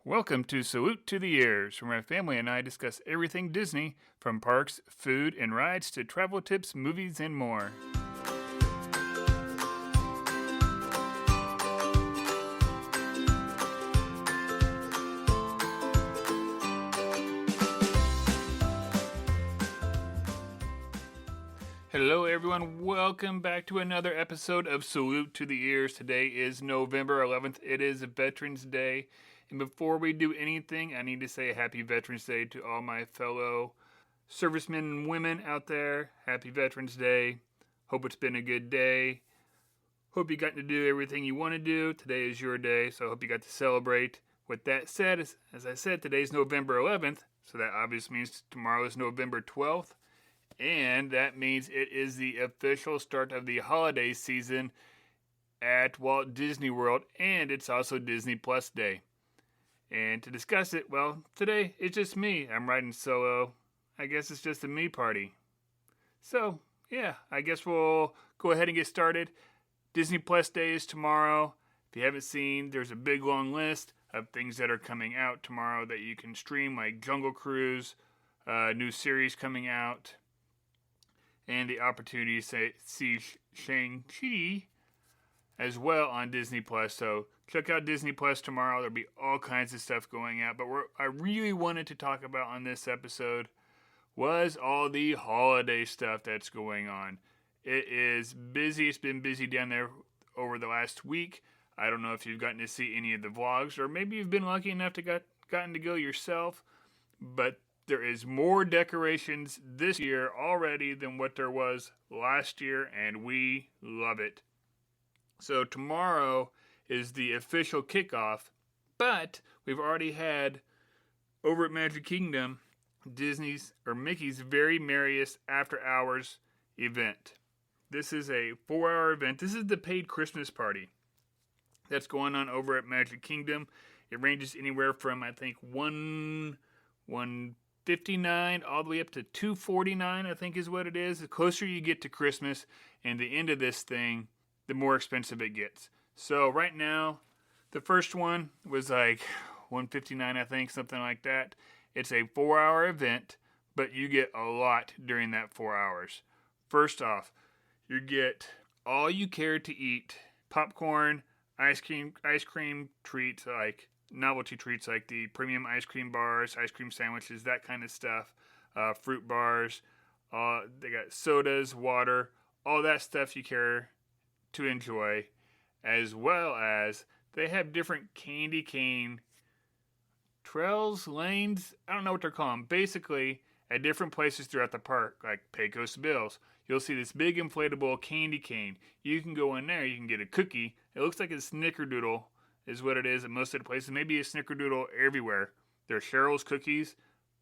Welcome to Salute to the Years, where my family and I discuss everything Disney, from parks, food, and rides to travel tips, movies, and more. Hello everyone, welcome back to another episode of Salute to the Years. Today is November 11th, it is Veterans Day. And before we do anything, I need to say happy Veterans Day to all my fellow servicemen and women out there. Happy Veterans Day. Hope it's been a good day. Hope you got to do everything you want to do. Today is your day, so I hope you got to celebrate. With that said, as I said, today's November 11th, so that obviously means tomorrow is November 12th. And that means it is the official start of the holiday season at Walt Disney World, and it's also Disney Plus Day. And to discuss it, well, today it's just me. I'm riding solo. I guess it's just a me party. So, yeah, I guess we'll go ahead and get started. Disney Plus Day is tomorrow. If you haven't seen, there's a big long list of things that are coming out tomorrow that you can stream, like Jungle Cruise, new series coming out, and the opportunity to see Shang-Chi as well on Disney Plus. So check out Disney Plus tomorrow. There'll be all kinds of stuff going out. But what I really wanted to talk about on this episode was all the holiday stuff that's going on. It is busy. It's been busy down there over the last week. I don't know if you've gotten to see any of the vlogs, or maybe you've been lucky enough to gotten to go yourself. But there is more decorations this year already than what there was last year, and we love it. So tomorrow is the official kickoff, but we've already had over at Magic Kingdom Mickey's Very Merriest After Hours event. This is a 4-hour event. This is the paid Christmas party that's going on over at Magic Kingdom. It ranges anywhere from, I think, $159 all the way up to $249, I think is what it is. The closer you get to Christmas and the end of this thing, the more expensive it gets. So right now, the first one was like $159, I think, something like that. It's a 4-hour event, but you get a lot during that 4 hours. First off, you get all you care to eat: popcorn, ice cream treats, like novelty treats like the premium ice cream bars, ice cream sandwiches, that kind of stuff, fruit bars. They got sodas, water, all that stuff you care to enjoy, as well as they have different candy cane trails, lanes, I don't know what they're called. Basically, at different places throughout the park, like Pecos Bills, you'll see this big inflatable candy cane. You can go in there, you can get a cookie. It looks like a snickerdoodle is what it is at most of the places. Maybe a snickerdoodle everywhere. They're Cheryl's cookies.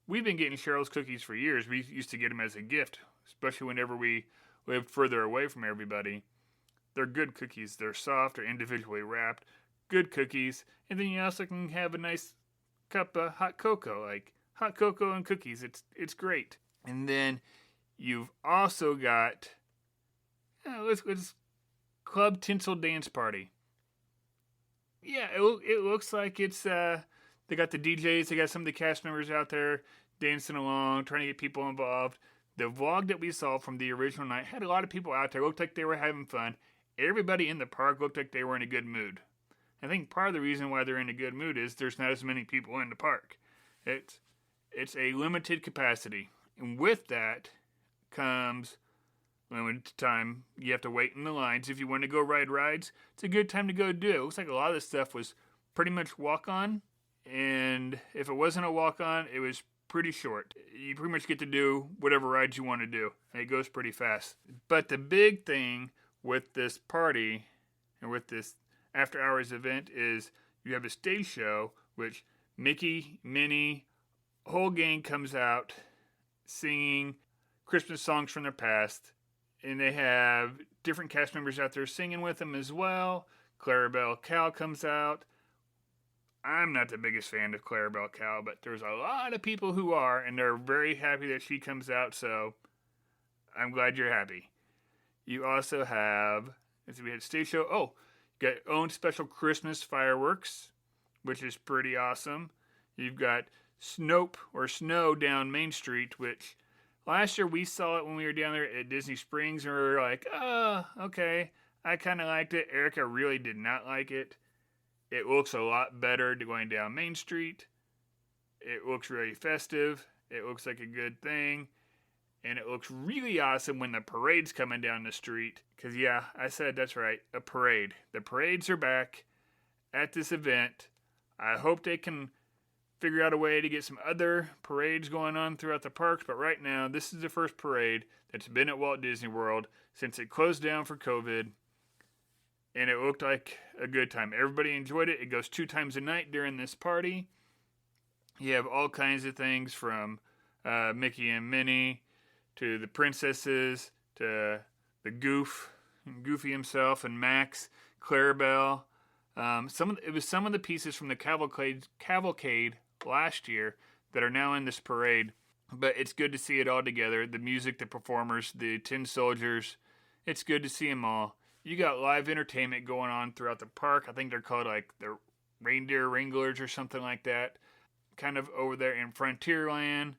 We've been getting Cheryl's cookies for years. We used to get them as a gift, especially whenever we lived further away from everybody. They're good cookies. They're soft. They're individually wrapped. Good cookies. And then you also can have a nice cup of hot cocoa, like hot cocoa and cookies. It's great. And then you've also got let's Club Tinsel Dance Party. Yeah, it looks like it's they got the DJs, they got some of the cast members out there dancing along, trying to get people involved. The vlog that we saw from the original night had a lot of people out there. It looked like they were having fun. Everybody in the park looked like they were in a good mood. I think part of the reason why they're in a good mood is there's not as many people in the park. It's a limited capacity. And with that comes limited time. You have to wait in the lines. If you want to go ride rides, it's a good time to go do it. It looks like a lot of this stuff was pretty much walk-on. And if it wasn't a walk-on, it was pretty short. You pretty much get to do whatever rides you want to do. And it goes pretty fast. But the big thing with this party and with this after hours event is you have a stage show, which Mickey, Minnie, whole gang comes out singing Christmas songs from their past. And they have different cast members out there singing with them as well. Clarabelle Cow comes out. I'm not the biggest fan of Clarabelle Cow, but there's a lot of people who are, and they're very happy that she comes out, so I'm glad you're happy. You also have, we had stage show. Oh, you got own special Christmas fireworks, which is pretty awesome. You've got Snope or Snow down Main Street, which last year we saw it when we were down there at Disney Springs, and we were like, oh, okay. I kind of liked it. Erica really did not like it. It looks a lot better going down Main Street. It looks really festive. It looks like a good thing. And it looks really awesome when the parade's coming down the street. Because, yeah, I said that's right, a parade. The parades are back at this event. I hope they can figure out a way to get some other parades going on throughout the parks. But right now, this is the first parade that's been at Walt Disney World since it closed down for COVID. And it looked like a good time. Everybody enjoyed it. It goes 2 times a night during this party. You have all kinds of things from Mickey and Minnie to the princesses to the Goofy himself, and Max, Clarabelle. It was some of the pieces from the cavalcade last year that are now in this parade. But it's good to see it all together. The music, the performers, the tin soldiers. It's good to see them all. You got live entertainment going on throughout the park. I think they're called like the Reindeer Wranglers or something like that. Kind of over there in Frontierland.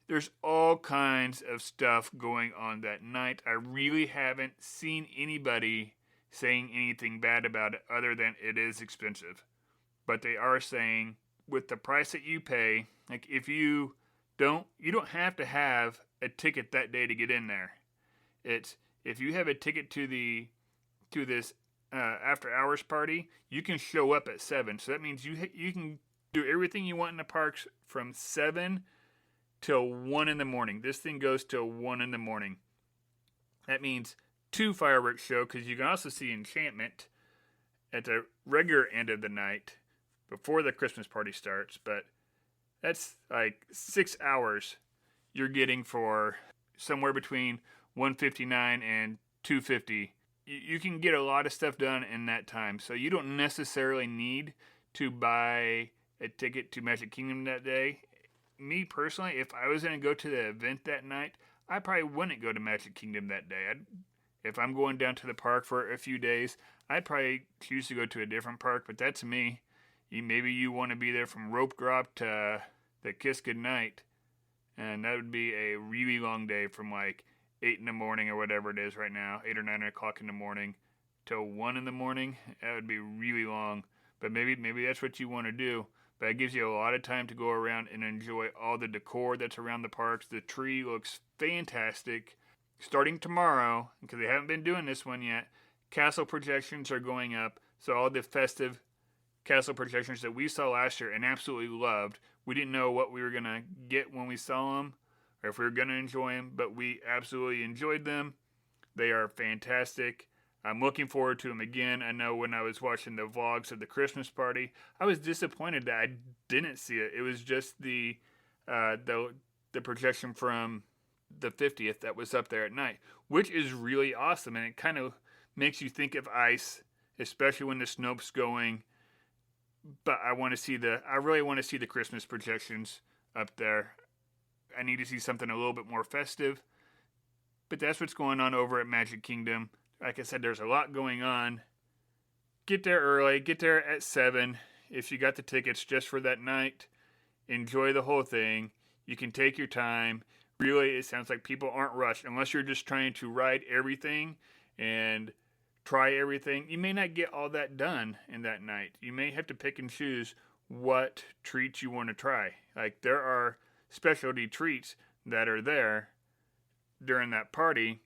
There's all kinds of stuff going on that night. I really haven't seen anybody saying anything bad about it other than it is expensive. But they are saying with the price that you pay, like if you don't have to have a ticket that day to get in there. It's if you have a ticket to this after hours party, you can show up at 7. So that means you can do everything you want in the parks from 7 till 1 in the morning. This thing goes till 1 in the morning. That means 2 fireworks show, because you can also see Enchantment at the regular end of the night before the Christmas party starts. But that's like 6 hours you're getting for somewhere between $159 and $250. You can get a lot of stuff done in that time. So you don't necessarily need to buy a ticket to Magic Kingdom that day. Me personally, if I was going to go to the event that night, I probably wouldn't go to Magic Kingdom that day. If I'm going down to the park for a few days, I'd probably choose to go to a different park, but that's me. Maybe you want to be there from Rope Drop to the Kiss Goodnight, and that would be a really long day from like 8 in the morning or whatever it is right now, 8 or 9 o'clock in the morning, till 1 in the morning. That would be really long, but maybe that's what you want to do. But it gives you a lot of time to go around and enjoy all the decor that's around the parks. The tree looks fantastic. Starting tomorrow, because they haven't been doing this one yet, castle projections are going up. So all the festive castle projections that we saw last year and absolutely loved, we didn't know what we were going to get when we saw them or if we were going to enjoy them, but we absolutely enjoyed them. They are fantastic. I'm looking forward to them again. I know when I was watching the vlogs of the Christmas party, I was disappointed that I didn't see it. It was just the projection from the 50th that was up there at night, which is really awesome, and it kind of makes you think of ice, especially when the Snope's going. But I really want to see the Christmas projections up there. I need to see something a little bit more festive. But that's what's going on over at Magic Kingdom. Like I said, there's a lot going on. Get there early. Get there at 7 if you got the tickets just for that night. Enjoy the whole thing. You can take your time. Really, it sounds like people aren't rushed. Unless you're just trying to ride everything and try everything, you may not get all that done in that night. You may have to pick and choose what treats you want to try. Like, there are specialty treats that are there during that party.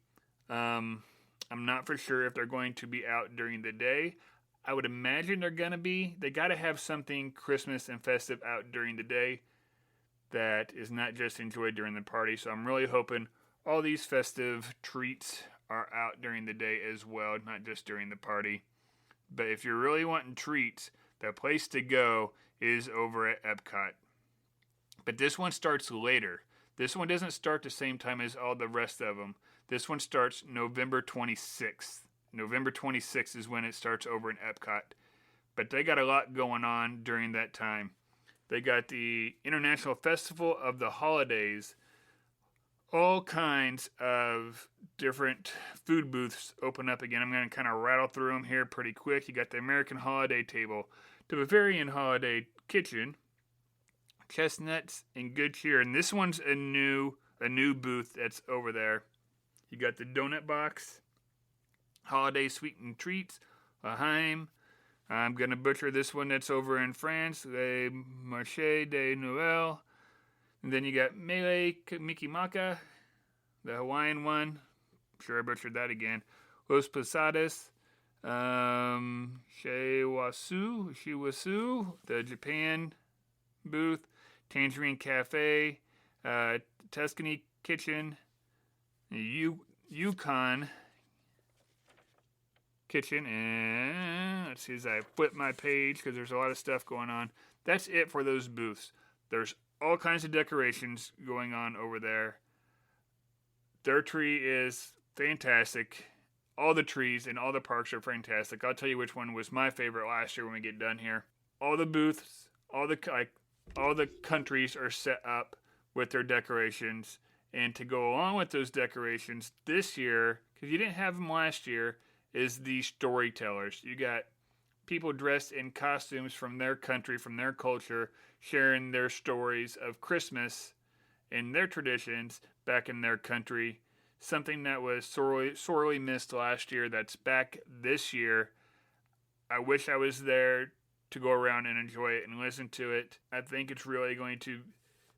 I'm not for sure if they're going to be out during the day. I would imagine they're going to be. They got to have something Christmas and festive out during the day that is not just enjoyed during the party. So I'm really hoping all these festive treats are out during the day as well, not just during the party. But if you're really wanting treats, the place to go is over at Epcot. But this one starts later. This one doesn't start the same time as all the rest of them. This one starts November 26th. November 26th is when it starts over in Epcot. But they got a lot going on during that time. They got the International Festival of the Holidays. All kinds of different food booths open up again. I'm going to kind of rattle through them here pretty quick. You got the American Holiday Table, the Bavarian Holiday Kitchen, chestnuts and good cheer. And this one's a new booth that's over there. You got the donut box, holiday sweetened treats, Laheim. I'm gonna butcher this one that's over in France, Le Marché de Noël. And then you got Mele Mikimaka, the Hawaiian one. I'm sure I butchered that again. Los Posadas, Shiwasu, the Japan booth, Tangerine Cafe, Tuscany Kitchen, Yukon Kitchen, and let's see as I flip my page because there's a lot of stuff going on. That's it for those booths. There's all kinds of decorations going on over there. Their tree is fantastic. All the trees in all the parks are fantastic. I'll tell you which one was my favorite last year when we get done here. All the booths, all the countries are set up with their decorations. And to go along with those decorations this year, because you didn't have them last year, is the storytellers. You got people dressed in costumes from their country, from their culture, sharing their stories of Christmas and their traditions back in their country. Something that was sorely missed last year that's back this year. I wish I was there to go around and enjoy it and listen to it. I think it's really going to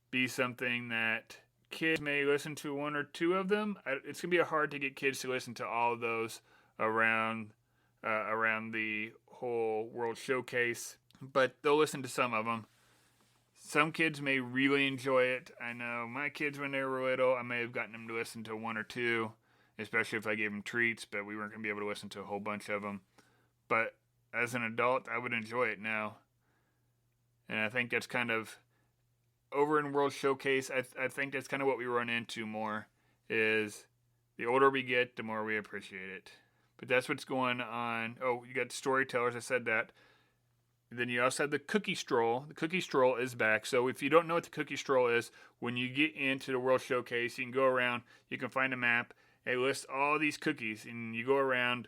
be something that kids may listen to one or two of them. It's going to be hard to get kids to listen to all of those around the whole World Showcase, but they'll listen to some of them. Some kids may really enjoy it. I know my kids, when they were little, I may have gotten them to listen to one or two, especially if I gave them treats, but we weren't going to be able to listen to a whole bunch of them. But as an adult, I would enjoy it now. And I think that's kind of, over in World Showcase, I think that's kind of what we run into more, is the older we get, the more we appreciate it. But that's what's going on. Oh, you got storytellers, I said that. Then you also have the cookie stroll. The cookie stroll is back. So if you don't know what the cookie stroll is, when you get into the World Showcase, you can go around, you can find a map. It lists all these cookies, and you go around,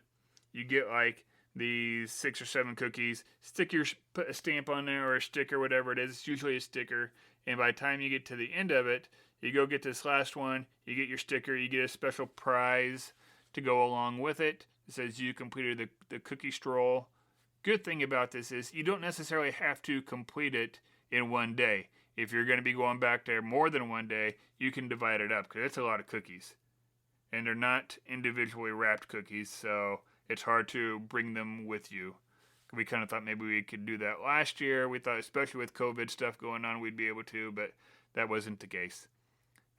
you get like these 6 or 7 cookies, put a stamp on there or a sticker, whatever it is. It's usually a sticker. And by the time you get to the end of it, you go get this last one, you get your sticker, you get a special prize to go along with it. It says you completed the cookie stroll. Good thing about this is you don't necessarily have to complete it in one day. If you're going to be going back there more than one day, you can divide it up because it's a lot of cookies. And they're not individually wrapped cookies, so it's hard to bring them with you. We kind of thought maybe we could do that last year. We thought, especially with COVID stuff going on, we'd be able to, but that wasn't the case.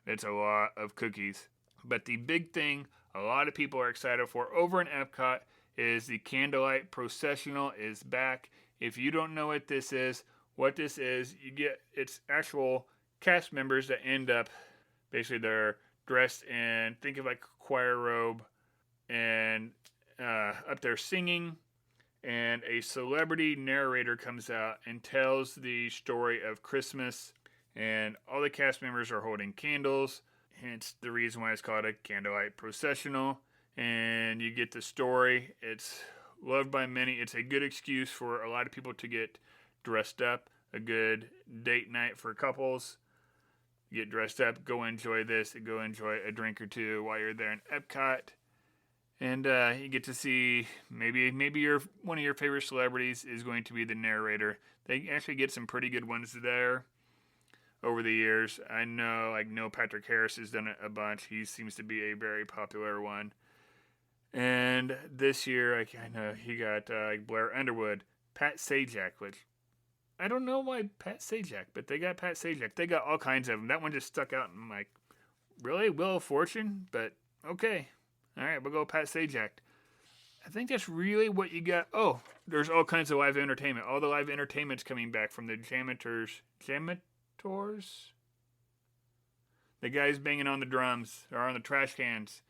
It's a lot of cookies. But the big thing a lot of people are excited for over in Epcot is the Candlelight Processional is back. If you don't know what this is, it's actual cast members that end up, basically they're dressed in, think of like choir robe, and up there singing, and a celebrity narrator comes out and tells the story of Christmas, and all the cast members are holding candles, hence the reason why it's called a Candlelight Processional. And you get the story. It's loved by many. It's a good excuse for a lot of people to get dressed up. A good date night for couples. Get dressed up, go enjoy this, go enjoy a drink or two while you're there in Epcot. And you get to see maybe one of your favorite celebrities is going to be the narrator. They actually get some pretty good ones there over the years. I know, like Neil Patrick Harris has done it a bunch. He seems to be a very popular one. And this year, I know he got Blair Underwood, Pat Sajak, which I don't know why Pat Sajak, but they got Pat Sajak. They got all kinds of them. That one just stuck out, and I'm like, really? Wheel of Fortune? But okay. All right, we'll go Pat Sajak. I think that's really what you got. Oh, there's all kinds of live entertainment. All the live entertainment's coming back from the Jamators? The guys banging on the drums or on the trash cans.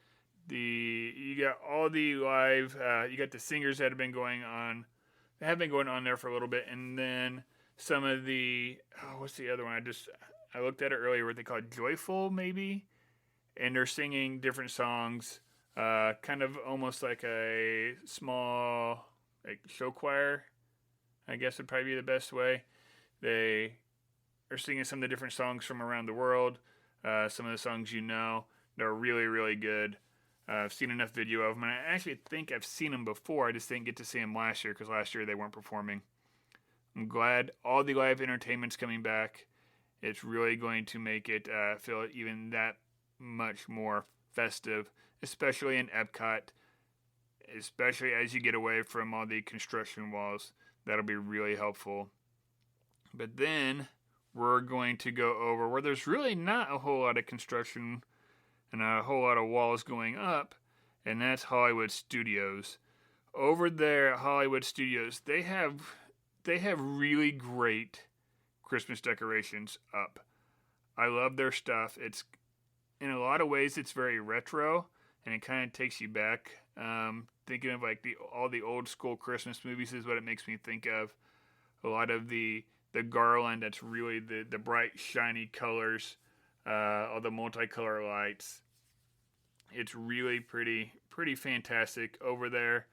You got all the live, you got the singers that have been going on there for a little bit, and then some of the, what's the other one? I looked at it earlier, what they call Joyful, maybe, and they're singing different songs, kind of almost like a small, like, show choir. I guess would probably be the best way. They are singing some of the different songs from around the world. Some of the songs they're really, really good. I've seen enough video of them, and I actually think I've seen them before. I just didn't get to see them last year because last year they weren't performing. I'm glad all the live entertainment's coming back. It's really going to make it feel even that much more festive, especially in Epcot, especially as you get away from all the construction walls. That'll be really helpful. But then we're going to go over where there's really not a whole lot of construction and a whole lot of walls going up, and that's Hollywood Studios. Over there at Hollywood Studios, they have really great Christmas decorations up. I love their stuff. It's in a lot of ways it's very retro, and it kind of takes you back. Thinking of like all the old school Christmas movies is what it makes me think of. A lot of the garland that's really the bright shiny colors, all the multicolor lights. It's really pretty fantastic over there.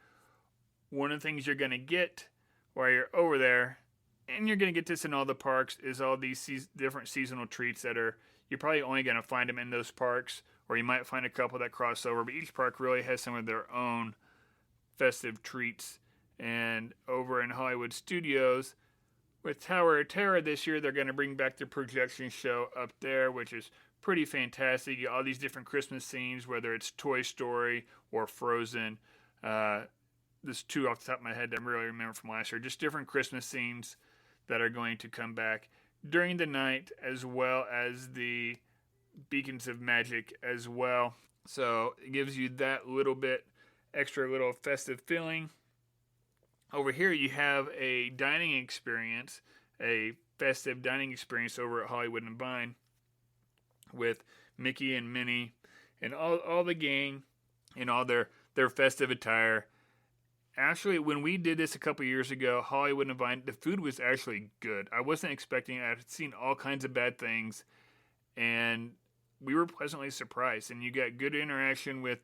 One of the things you're gonna get while you're over there, and you're gonna get this in all the parks, is all these different seasonal treats that you're probably only gonna find them in those parks, or you might find a couple that cross over. But each park really has some of their own festive treats. And over in Hollywood Studios, with Tower of Terror this year, they're going to bring back the projection show up there, which is pretty fantastic. You get all these different Christmas scenes, whether it's Toy Story or Frozen. There's two off the top of my head that I really remember from last year. Just different Christmas scenes that are going to come back during the night, as well as the Beacons of Magic as well. So it gives you that little bit extra little festive feeling. Over here you have a dining experience, a festive dining experience over at Hollywood and Vine with Mickey and Minnie and all the gang in all their festive attire. Actually, when we did this a couple years ago, Hollywood and Vine, the food was actually good. I wasn't expecting it. I'd seen all kinds of bad things, and we were pleasantly surprised. And you got good interaction with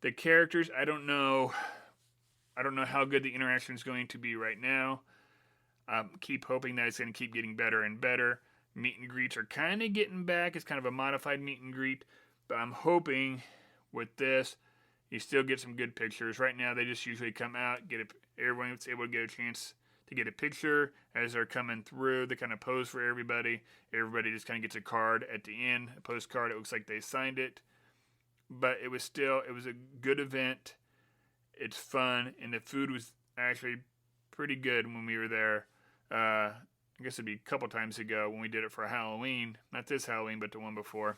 the characters. I don't know how good the interaction is going to be right now. Keep hoping that it's going to keep getting better and better. Meet and greets are kind of getting back. It's kind of a modified meet and greet, but I'm hoping with this, you still get some good pictures. Right now, they just usually come out, everyone's able to get a chance to get a picture as they're coming through. They kind of pose for everybody. Everybody just kind of gets a card at the end, a postcard. It looks like they signed it. But it was a good event. It's fun, and the food was actually pretty good when we were there. I guess it'd be a couple times ago when we did it for Halloween. Not this Halloween, but the one before.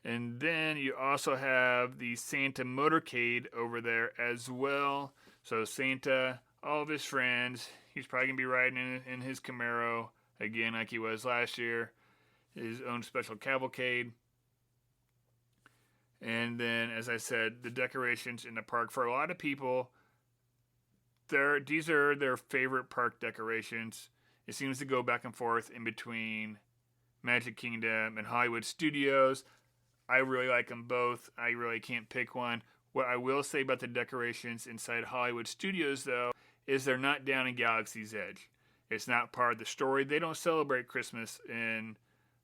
And then you also have the Santa motorcade over there as well. So Santa, all of his friends, he's probably going to be riding in his Camaro again like he was last year. His own special cavalcade. And then, as I said, the decorations in the park. For a lot of people, these are their favorite park decorations. It seems to go back and forth in between Magic Kingdom and Hollywood Studios. I really like them both. I really can't pick one. What I will say about the decorations inside Hollywood Studios, though, is they're not down in Galaxy's Edge. It's not part of the story. They don't celebrate Christmas in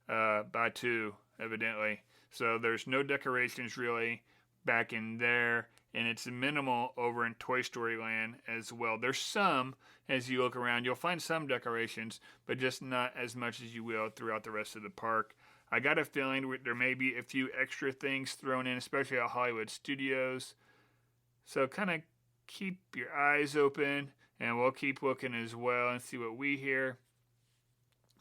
Batuu, evidently. So there's no decorations really back in there, and it's minimal over in Toy Story Land as well. There's some, as you look around, you'll find some decorations, but just not as much as you will throughout the rest of the park. I got a feeling there may be a few extra things thrown in, especially at Hollywood Studios. So kind of keep your eyes open, and we'll keep looking as well and see what we hear.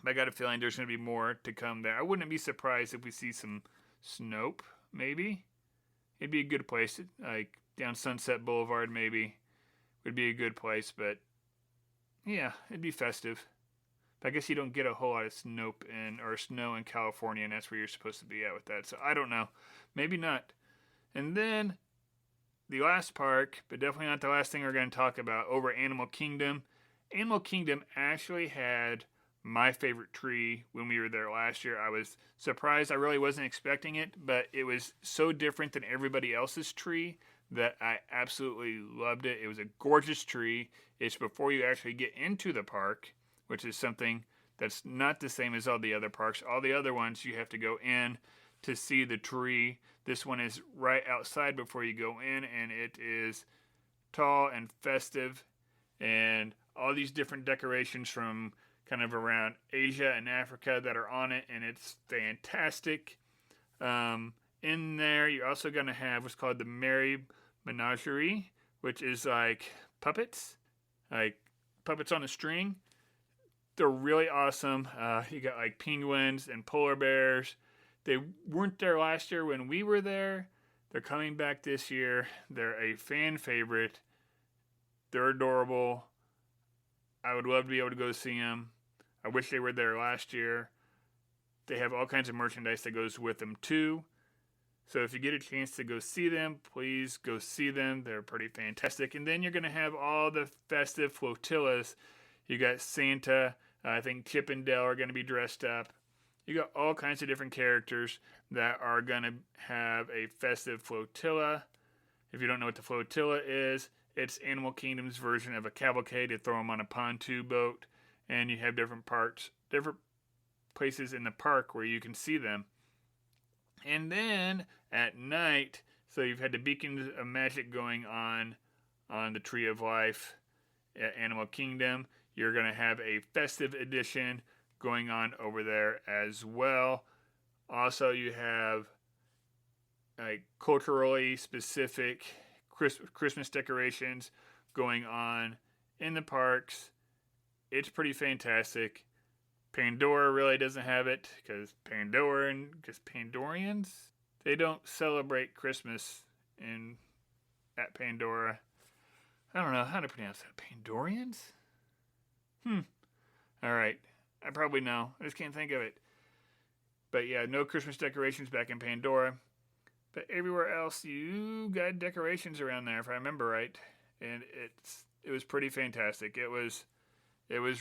But I got a feeling there's going to be more to come there. I wouldn't be surprised if we see some Snope, maybe. It'd be a good place, like down Sunset Boulevard, maybe. Would be a good place, but yeah, it'd be festive. But I guess you don't get a whole lot of snow in California, and that's where you're supposed to be at with that. So I don't know. Maybe not. And then the last park, but definitely not the last thing we're going to talk about, over Animal Kingdom. Animal Kingdom actually had my favorite tree when we were there last year. I was surprised. I really wasn't expecting it, but it was so different than everybody else's tree that I absolutely loved it. It was a gorgeous tree. It's before you actually get into the park, which is something that's not the same as all the other parks. All the other ones, you have to go in to see the tree. This one is right outside before you go in, and it is tall and festive, and all these different decorations from kind of around Asia and Africa that are on it, and it's fantastic. In there, you're also going to have what's called the Merry Menagerie, which is like puppets on a string. They're really awesome. You got like penguins and polar bears. They weren't there last year when we were there. They're coming back this year. They're a fan favorite. They're adorable. I would love to be able to go see them. I wish they were there last year. They have all kinds of merchandise that goes with them too. So if you get a chance to go see them, please go see them. They're pretty fantastic. And then you're going to have all the festive flotillas. You got Santa. I think Chip and Dale are going to be dressed up. You got all kinds of different characters that are going to have a festive flotilla. If you don't know what the flotilla is, it's Animal Kingdom's version of a cavalcade. You throw them on a pontoon boat, and you have different places in the park where you can see them. And then at night, so you've had the beacons of magic going on the Tree of Life at Animal Kingdom. You're going to have a festive edition going on over there as well. Also, you have culturally specific Christmas decorations going on in the parks. It's pretty fantastic. Pandora really doesn't have it because Pandorians, they don't celebrate Christmas at Pandora. I don't know how to pronounce that. Pandorians? All right. I probably know. I just can't think of it. But yeah, no Christmas decorations back in Pandora. But everywhere else, you got decorations around there, if I remember right. And it was pretty fantastic. It was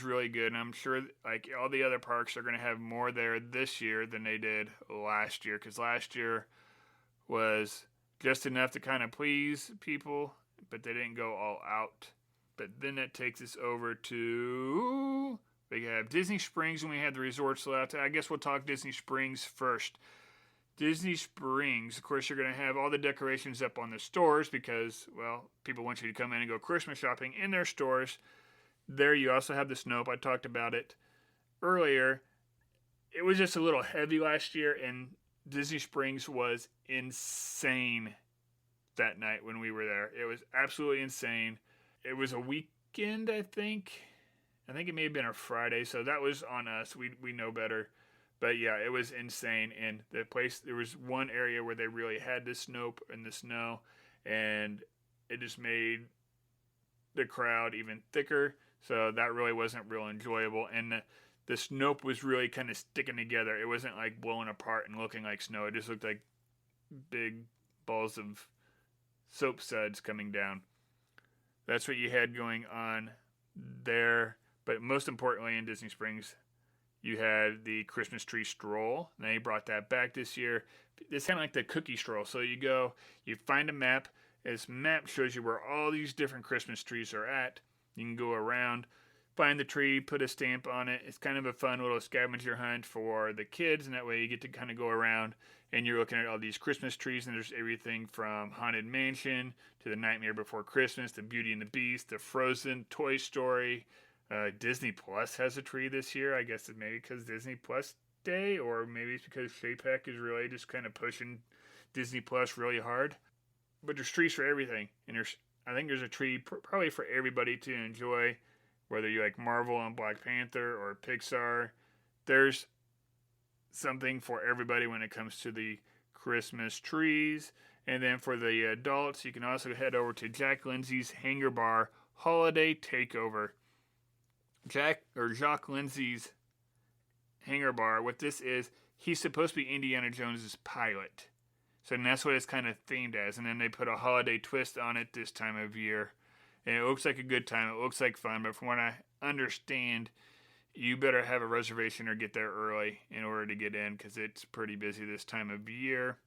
really good. And I'm sure like all the other parks are going to have more there this year than they did last year. Because last year was just enough to kind of please people, but they didn't go all out. But then that takes us over to, we have Disney Springs, and we have the resorts left. I guess we'll talk Disney Springs first. Disney Springs, of course, you're going to have all the decorations up on the stores because, well, people want you to come in and go Christmas shopping in their stores. There you also have the Snope. I talked about it earlier. It was just a little heavy last year, and Disney Springs was insane that night when we were there. It was absolutely insane. It was a weekend, I think. I think it may have been a Friday, so that was on us. We know better. But yeah, it was insane. And the place, there was one area where they really had the Snope and the snow, and it just made the crowd even thicker. So that really wasn't real enjoyable. And the Snope was really kind of sticking together. It wasn't like blowing apart and looking like snow. It just looked like big balls of soap suds coming down. That's what you had going on there. But most importantly in Disney Springs, you had the Christmas tree stroll. They brought that back this year. It's kind of like the cookie stroll. So you go, you find a map. This map shows you where all these different Christmas trees are at. You can go around, find the tree, put a stamp on it. It's kind of a fun little scavenger hunt for the kids, and that way you get to kind of go around and you're looking at all these Christmas trees, and there's everything from Haunted Mansion to The Nightmare Before Christmas, to Beauty and the Beast, to Frozen, Toy Story. Disney Plus has a tree this year. I guess it's maybe because Disney Plus Day, or maybe it's because Chapek is really just kind of pushing Disney Plus really hard. But there's trees for everything, and I think there's a tree probably for everybody to enjoy, whether you like Marvel and Black Panther or Pixar. There's something for everybody when it comes to the Christmas trees. And then for the adults, you can also head over to Jack Lindsay's Hangar Bar Holiday Takeover. Jacques Lindsay's Hangar Bar, what this is, he's supposed to be Indiana Jones's pilot. So that's what it's kind of themed as. And then they put a holiday twist on it this time of year. And it looks like a good time. It looks like fun. But from what I understand, you better have a reservation or get there early in order to get in, because it's pretty busy this time of year.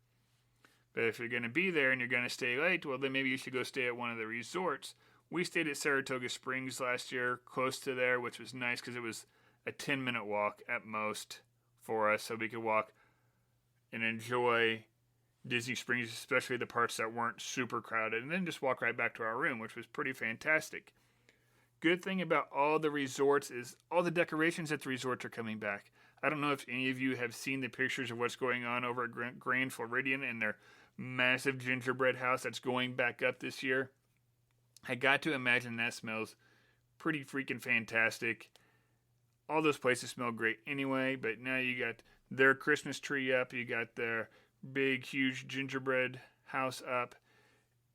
But if you're going to be there and you're going to stay late, well, then maybe you should go stay at one of the resorts. We stayed at Saratoga Springs last year, close to there, which was nice because it was a 10-minute walk at most for us, so we could walk and enjoy Disney Springs, especially the parts that weren't super crowded, and then just walk right back to our room, which was pretty fantastic. Good thing about all the resorts is all the decorations at the resorts are coming back. I don't know if any of you have seen the pictures of what's going on over at Grand Floridian and their massive gingerbread house that's going back up this year. I got to imagine that smells pretty freaking fantastic. All those places smell great anyway, but now you got their Christmas tree up, you got their big, huge gingerbread house up.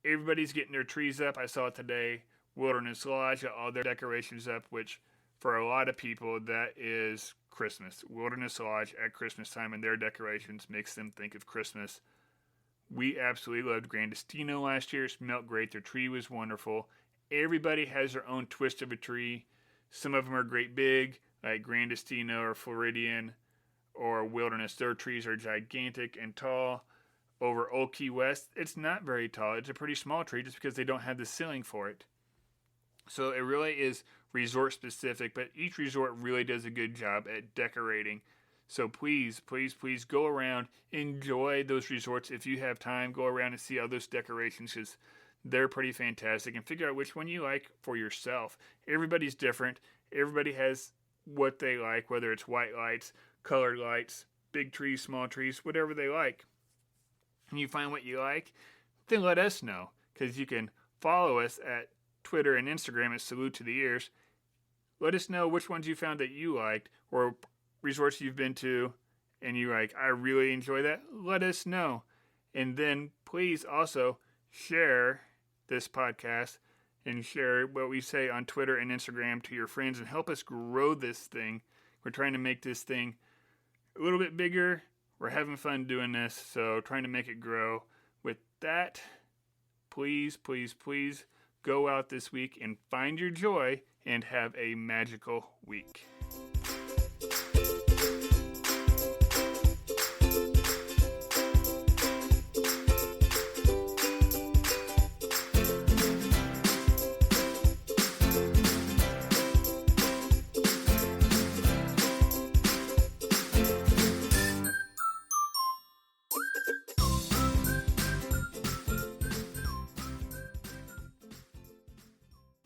Everybody's getting their trees up. I saw it today. Wilderness Lodge got all their decorations up, which for a lot of people, that is Christmas. Wilderness Lodge at Christmas time and their decorations makes them think of Christmas. We absolutely loved Grandestino last year. It smelled great. Their tree was wonderful. Everybody has their own twist of a tree. Some of them are great big, like Grandestino or Floridian or Wilderness. Their trees are gigantic and tall. Over Old Key West, it's not very tall. It's a pretty small tree just because they don't have the ceiling for it. So it really is resort specific, but each resort really does a good job at decorating. So please, please, please go around, enjoy those resorts. If you have time, go around and see all those decorations because they're pretty fantastic, and figure out which one you like for yourself. Everybody's different. Everybody has what they like, whether it's white lights, colored lights, big trees, small trees, whatever they like. And you find what you like, then let us know, because you can follow us at Twitter and Instagram at Salute to the Ears. Let us know which ones you found that you liked, or resorts you've been to and you like, I really enjoy that. Let us know. And then please also share this podcast and share what we say on Twitter and Instagram to your friends and help us grow this thing. We're trying to make this thing a little bit bigger. We're having fun doing this, so trying to make it grow. With that, please, please, please go out this week and find your joy and have a magical week.